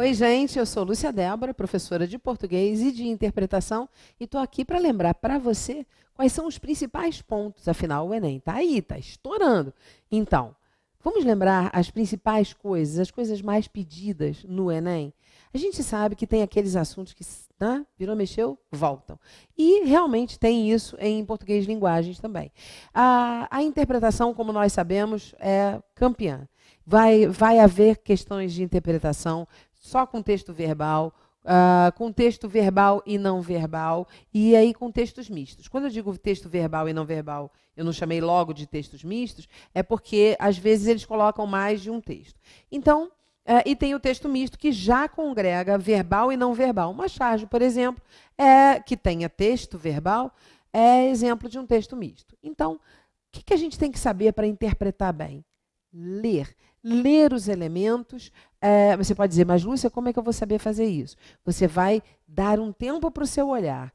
Oi, gente, eu sou Lúcia Débora, professora de português e de interpretação, e estou aqui para lembrar para você quais são os principais pontos, afinal o Enem está aí, está estourando. Então, vamos lembrar as principais coisas, as coisas mais pedidas no Enem? A gente sabe que tem aqueles assuntos que, né, virou, mexeu, voltam. E realmente tem isso em português de linguagens também. A interpretação, como nós sabemos, é campeã. Vai haver questões de interpretação só com texto verbal, com texto verbal e não verbal, e aí com textos mistos. Quando eu digo texto verbal e não verbal, eu não chamei logo de textos mistos, é porque, às vezes, eles colocam mais de um texto. Então, e tem o texto misto, que já congrega verbal e não verbal. Uma charge, por exemplo, que tenha texto verbal, é exemplo de um texto misto. Então, o que a gente tem que saber para interpretar bem? Ler. Ler os elementos. Você pode dizer, mas Lúcia, como é que eu vou saber fazer isso? Você vai dar um tempo para o seu olhar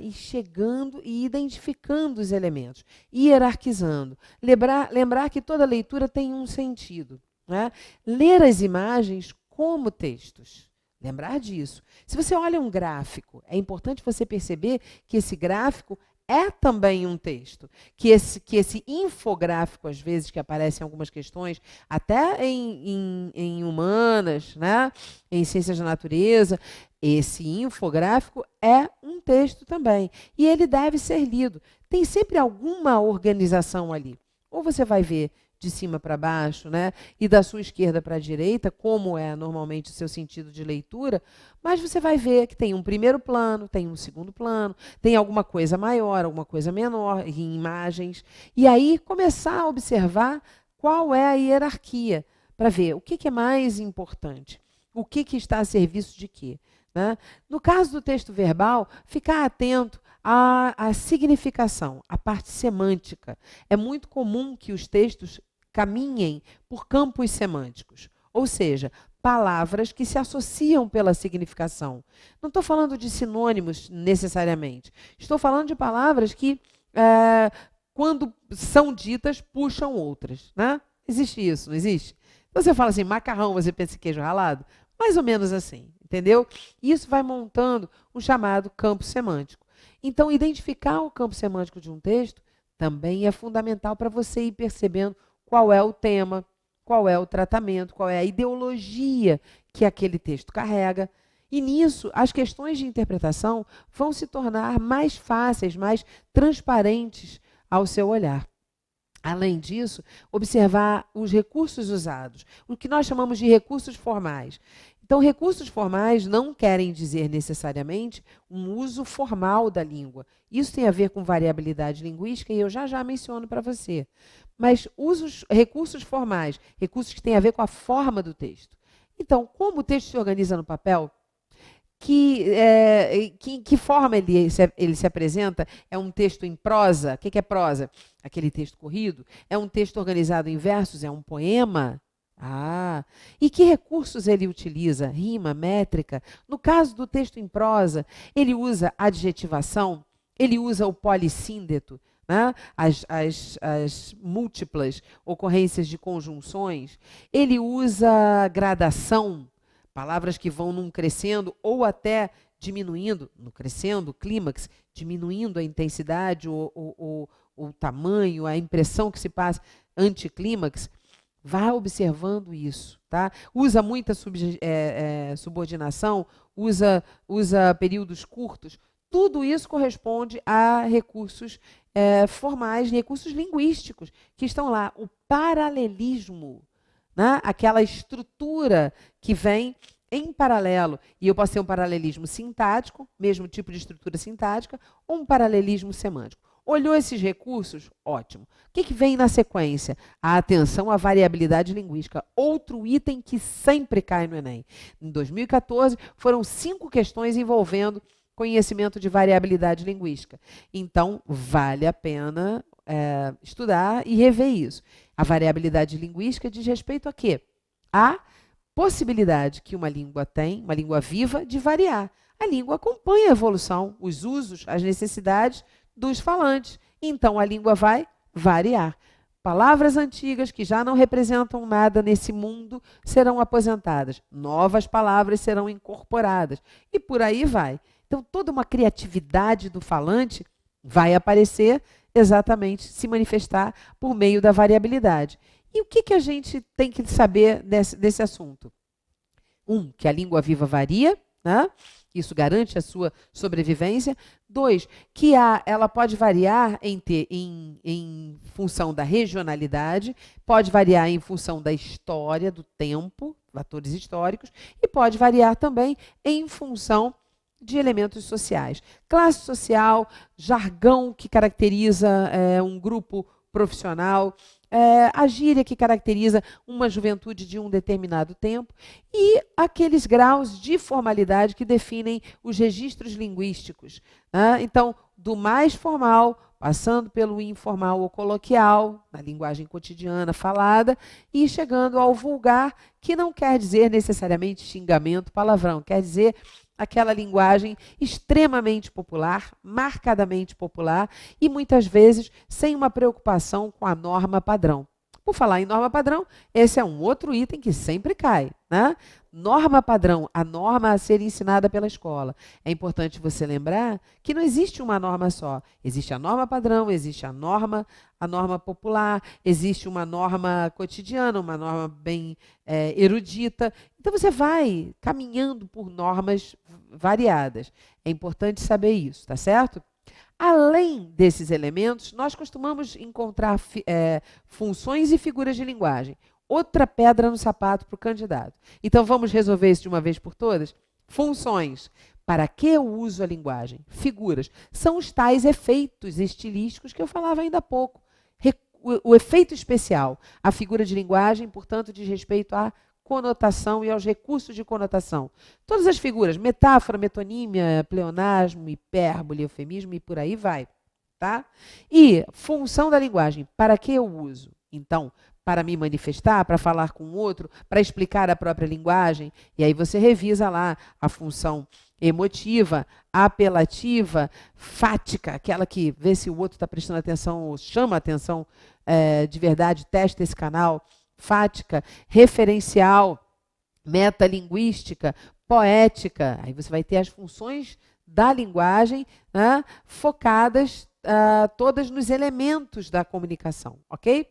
ir chegando e identificando os elementos, hierarquizando. Lembrar que toda leitura tem um sentido, né? Ler as imagens como textos. Lembrar disso. Se você olha um gráfico, é importante você perceber que esse gráfico é também um texto, que esse infográfico, às vezes, que aparece em algumas questões, até em humanas, né? Em ciências da natureza, esse infográfico é um texto também. E ele deve ser lido. Tem sempre alguma organização ali. Ou você vai ver de cima para baixo, né? E da sua esquerda para a direita, como é normalmente o seu sentido de leitura, mas você vai ver que tem um primeiro plano, tem um segundo plano, tem alguma coisa maior, alguma coisa menor, em imagens. E aí começar a observar qual é a hierarquia, para ver o que é mais importante, o que está a serviço de quê, né? No caso do texto verbal, ficar atento à significação, à parte semântica. É muito comum que os textos caminhem por campos semânticos, ou seja, palavras que se associam pela significação. Não estou falando de sinônimos necessariamente, estou falando de palavras que, quando são ditas, puxam outras, né? Existe isso, não existe? Então você fala assim, macarrão, você pensa em queijo ralado? Mais ou menos assim, entendeu? Isso vai montando um chamado campo semântico. Então, identificar o campo semântico de um texto também é fundamental para você ir percebendo qual é o tema, qual é o tratamento, qual é a ideologia que aquele texto carrega. E nisso, as questões de interpretação vão se tornar mais fáceis, mais transparentes ao seu olhar. Além disso, observar os recursos usados, o que nós chamamos de recursos formais. Então, recursos formais não querem dizer necessariamente um uso formal da língua. Isso tem a ver com variabilidade linguística e eu já menciono para você. Mas recursos formais, recursos que têm a ver com a forma do texto. Então, como o texto se organiza no papel, que forma ele se apresenta? É um texto em prosa? O que é prosa? Aquele texto corrido? É um texto organizado em versos? É um poema? E que recursos ele utiliza? Rima, métrica. No caso do texto em prosa, ele usa adjetivação, ele usa o polissíndeto, né? As múltiplas ocorrências de conjunções, ele usa gradação, palavras que vão num crescendo ou até diminuindo, no crescendo, clímax, diminuindo a intensidade, o tamanho, a impressão que se passa, anticlímax. Vá observando isso, tá? Usa muita subordinação, usa períodos curtos. Tudo isso corresponde a recursos formais, recursos linguísticos, que estão lá. O paralelismo, né? Aquela estrutura que vem em paralelo. E eu posso ter um paralelismo sintático, mesmo tipo de estrutura sintática, ou um paralelismo semântico. Olhou esses recursos? Ótimo. O que vem na sequência? A atenção à variabilidade linguística. Outro item que sempre cai no Enem. Em 2014, foram 5 questões envolvendo conhecimento de variabilidade linguística. Então, vale a pena estudar e rever isso. A variabilidade linguística diz respeito a quê? A possibilidade que uma língua tem, uma língua viva, de variar. A língua acompanha a evolução, os usos, as necessidades dos falantes. Então, a língua vai variar. Palavras antigas que já não representam nada nesse mundo serão aposentadas. Novas palavras serão incorporadas. E por aí vai. Então, toda uma criatividade do falante vai aparecer exatamente, se manifestar por meio da variabilidade. E o que a gente tem que saber desse assunto? Que a língua viva varia, né? Isso garante a sua sobrevivência. 2, que ela pode variar em função da regionalidade, pode variar em função da história, do tempo, fatores históricos, e pode variar também em função de elementos sociais. Classe social, jargão que caracteriza um grupo profissional, a gíria que caracteriza uma juventude de um determinado tempo e aqueles graus de formalidade que definem os registros linguísticos, né? Então, do mais formal, passando pelo informal ou coloquial, na linguagem cotidiana falada, e chegando ao vulgar, que não quer dizer necessariamente xingamento, palavrão, quer dizer aquela linguagem extremamente popular, marcadamente popular e muitas vezes sem uma preocupação com a norma padrão. Por falar em norma padrão, esse é um outro item que sempre cai, né? Norma padrão, a norma a ser ensinada pela escola. É importante você lembrar que não existe uma norma só. Existe a norma padrão, existe a norma popular, existe uma norma cotidiana, uma norma bem erudita. Então você vai caminhando por normas variadas. É importante saber isso, tá certo? Além desses elementos, nós costumamos encontrar funções e figuras de linguagem. Outra pedra no sapato para o candidato. Então, vamos resolver isso de uma vez por todas? Funções. Para que eu uso a linguagem? Figuras. São os tais efeitos estilísticos que eu falava ainda há pouco. O efeito especial. A figura de linguagem, portanto, diz respeito à conotação e aos recursos de conotação. Todas as figuras, metáfora, metonímia, pleonasmo, hipérbole, eufemismo e por aí vai. Tá? E função da linguagem, para que eu uso? Então, para me manifestar, para falar com o outro, para explicar a própria linguagem, e aí você revisa lá a função emotiva, apelativa, fática, aquela que vê se o outro está prestando atenção ou chama atenção de verdade, testa esse canal, fática, referencial, metalinguística, poética. Aí você vai ter as funções da linguagem, né, focadas todas nos elementos da comunicação, ok?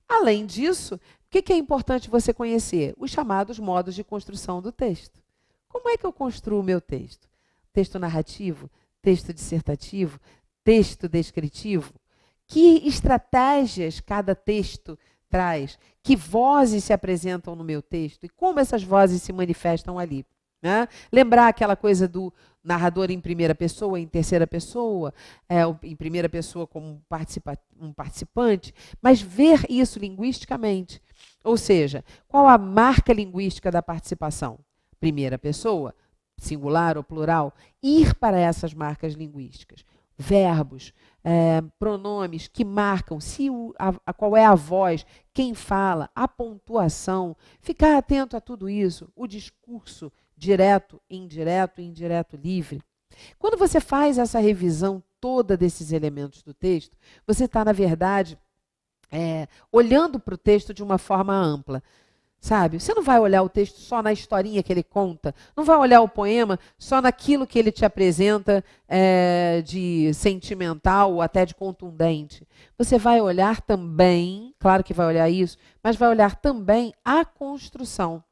Além disso, o que é importante você conhecer? Os chamados modos de construção do texto. Como é que eu construo o meu texto? Texto narrativo, texto dissertativo, texto descritivo? Que estratégias cada texto traz? Que vozes se apresentam no meu texto? E como essas vozes se manifestam ali? Né? Lembrar aquela coisa do narrador em primeira pessoa, em terceira pessoa, em primeira pessoa como um participante, mas ver isso linguisticamente. Ou seja, qual a marca linguística da participação? Primeira pessoa, singular ou plural, ir para essas marcas linguísticas. Verbos, pronomes que marcam qual é a voz, quem fala, a pontuação, ficar atento a tudo isso, o discurso direto, indireto, livre. Quando você faz essa revisão toda desses elementos do texto, você está, na verdade, olhando para o texto de uma forma ampla. Sabe? Você não vai olhar o texto só na historinha que ele conta, não vai olhar o poema só naquilo que ele te apresenta de sentimental ou até de contundente. Você vai olhar também, claro que vai olhar isso, mas vai olhar também a construção.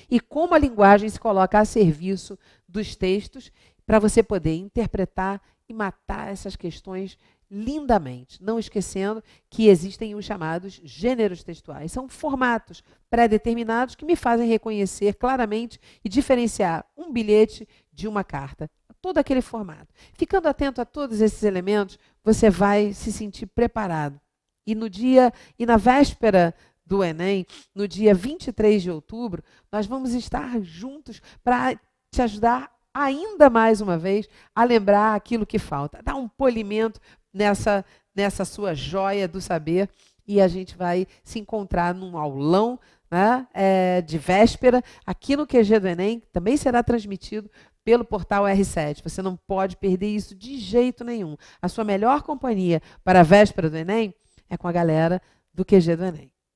E como a linguagem se coloca a serviço dos textos para você poder interpretar e matar essas questões lindamente, não esquecendo que existem os chamados gêneros textuais. São formatos pré-determinados que me fazem reconhecer claramente e diferenciar um bilhete de uma carta. Todo aquele formato. Ficando atento a todos esses elementos, você vai se sentir preparado. E na véspera do Enem, no dia 23 de outubro, nós vamos estar juntos para te ajudar ainda mais uma vez a lembrar aquilo que falta. Dar um polimento nessa sua joia do saber e a gente vai se encontrar num aulão, né, de véspera aqui no QG do Enem, que também será transmitido pelo portal R7. Você não pode perder isso de jeito nenhum. A sua melhor companhia para a véspera do Enem é com a galera do QG do Enem.